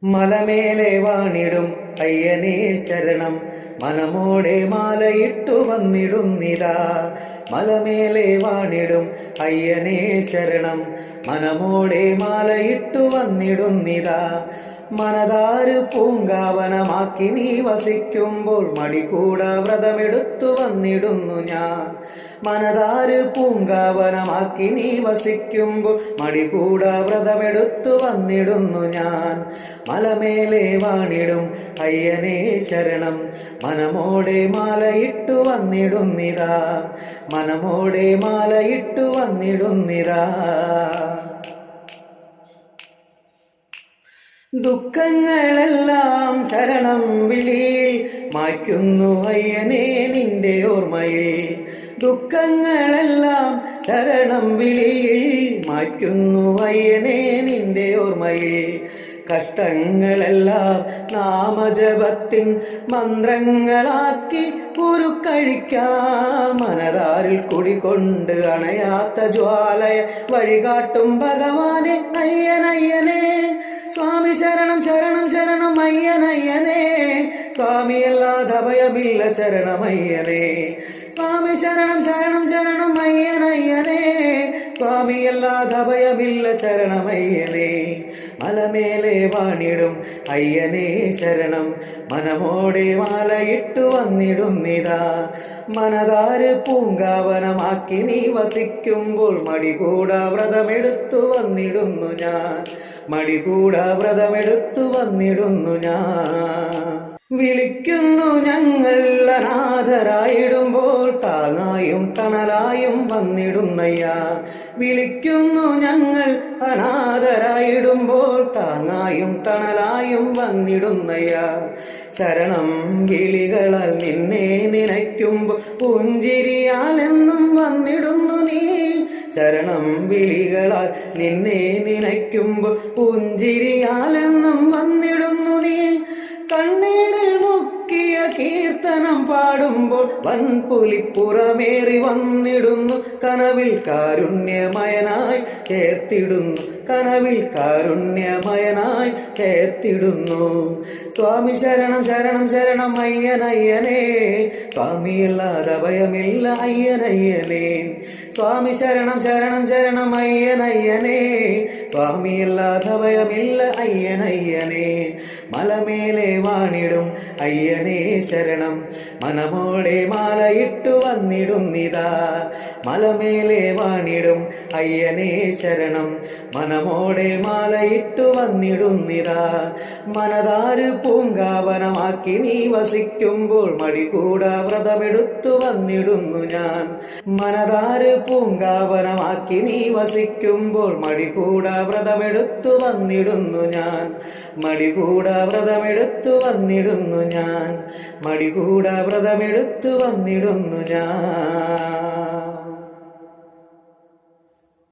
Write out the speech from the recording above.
മലമേലെ വാണിടും അയ്യനേ ശരണം മനമോടെ മാലയിട്ടു വന്നിടുന്നിതാ. മലമേലെ വാണിടും അയ്യനേ ശരണം മനമോടെ മാലയിട്ടു വന്നിടുന്നിതാ. മനതാരു പൂങ്കാവനമാക്കി നീ വസിക്കുമ്പോൾ മടികൂട വ്രതമെടുത്തു വന്നിടുന്നു ഞാൻ. മനതാരു പൂങ്കാവനമാക്കി നീ വസിക്കുമ്പോൾ മടികൂട വ്രതമെടുത്തു വന്നിടുന്നു ഞാൻ. മലമേലെ വാണിടും അയ്യനേ ശരണം മനമോടെ മാലയിട്ടു വന്നിടുന്നിതാ. മനമോടെ മാലയിട്ടു വന്നിടുന്നിതാ. ദുഃഖങ്ങളെല്ലാം ശരണം വിളിയിൽ മായ്ക്കുന്നു അയ്യനേ നിന്റെ ഓർമ്മയിൽ. ദുഃഖങ്ങളെല്ലാം ശരണം വിളിയിൽ മായ്ക്കുന്നു അയ്യനേ നിന്റെ ഓർമ്മയിൽ. കഷ്ടങ്ങളെല്ലാം നാമജപത്തിൻ മന്ത്രങ്ങളാക്കി ഉരുക്കഴിക്കാം. മനതാരിൽ കുടികൊണ്ട് അണയാത്ത ജ്വാലയ വഴികാട്ടും ഭഗവാനെ അയ്യനയ്യനേ. സ്വാമി ശരണം ശരണം ശരണം അയ്യനയ്യനേ. സ്വാമിയല്ലാതെ അഭയമില്ല ശരണമയ്യനേ. സ്വാമി ശരണം ശരണം ശരണം അയ്യനയ്യനേ. സ്വാമിയല്ലാതെ അഭയമില്ല ശരണമയ്യനേ. മലമേലെ വാണിടും അയ്യനേ ശരണം മനമോടെ മാലയിട്ടു വന്നിടുന്നിതാ. മനതാര് പൂങ്കാവനമാക്കി നീ വസിക്കുമ്പോൾ മടികൂട വ്രതമെടുത്തു വന്നിടുന്നു ഞാൻ. മടികൂട വ്രതമെടുത്തു വന്നിടുന്നു ഞാൻ. വിളിക്കുന്നു ഞങ്ങൾ അനാഥരായിടുമ്പോൾ താങ്ങായും തണലായും വന്നിടുന്നയ്യ. വിളിക്കുന്നു ഞങ്ങൾ അനാഥരായിടുമ്പോൾ താങ്ങായും തണലായും വന്നിടുന്നയ്യ. ശരണം വിളികളാൽ നിന്നെ നനയ്ക്കുമ്പോൾ പുഞ്ചിരിയാലെന്നും വന്നിടുന്നു നീ. ശരണം വിളികളാൽ നിന്നെ നനയ്ക്കുമ്പോൾ പുഞ്ചിരിയാലെന്നും വന്നിടുന്നു നീ. കണ്ണീരിൽ മുക്കിയ കീർത്തനം പാടുമ്പോൾ വൻപുലിപ്പുറമേറി വന്നിടുന്നു. കനവിൽ കാരുണ്യമയനായി ചേർത്തിടുന്നു. കനവിൽ കാരുണ്യമയനായി ചേർത്തിടുന്നു. സ്വാമി ശരണം ശരണം ശരണം അയ്യനയ്യനേ. സ്വാമിയല്ലാതെ ഭയമില്ല അയ്യനയ്യനേ. സ്വാമി ശരണം ശരണം ശരണം അയ്യനയ്യനേ. സ്വാമിയല്ലാതെ ഭയമില്ല അയ്യനയ്യനേ. മലമേലെ വാണിടും അയ്യനേ ശരണം മനമോടെ മാലയിട്ടു വന്നിടുന്നിതാ. മലമേലെ വാണിടും അയ്യനേ ശരണം മനമോടെ മാലയിട്ടു വന്നിടുന്നിതാ. മനതാര് പൂങ്കാവനമാക്കി നീ വസിക്കുമ്പോൾ മടികൂട വ്രതമെടുത്തു വന്നിടുന്നു ഞാൻ. മനതാര് പൂങ്കാവനമാക്കി നീ വസിക്കുമ്പോൾ മടികൂട വ്രതമെടുത്തു വന്നിടുന്നു ഞാൻ. മടികൂട വ്രതമെടുത്തു വന്നിടുന്നു ഞാൻ. മടികൂട വ്രതമെടുത്തു വന്നിടുന്നു ഞാൻ.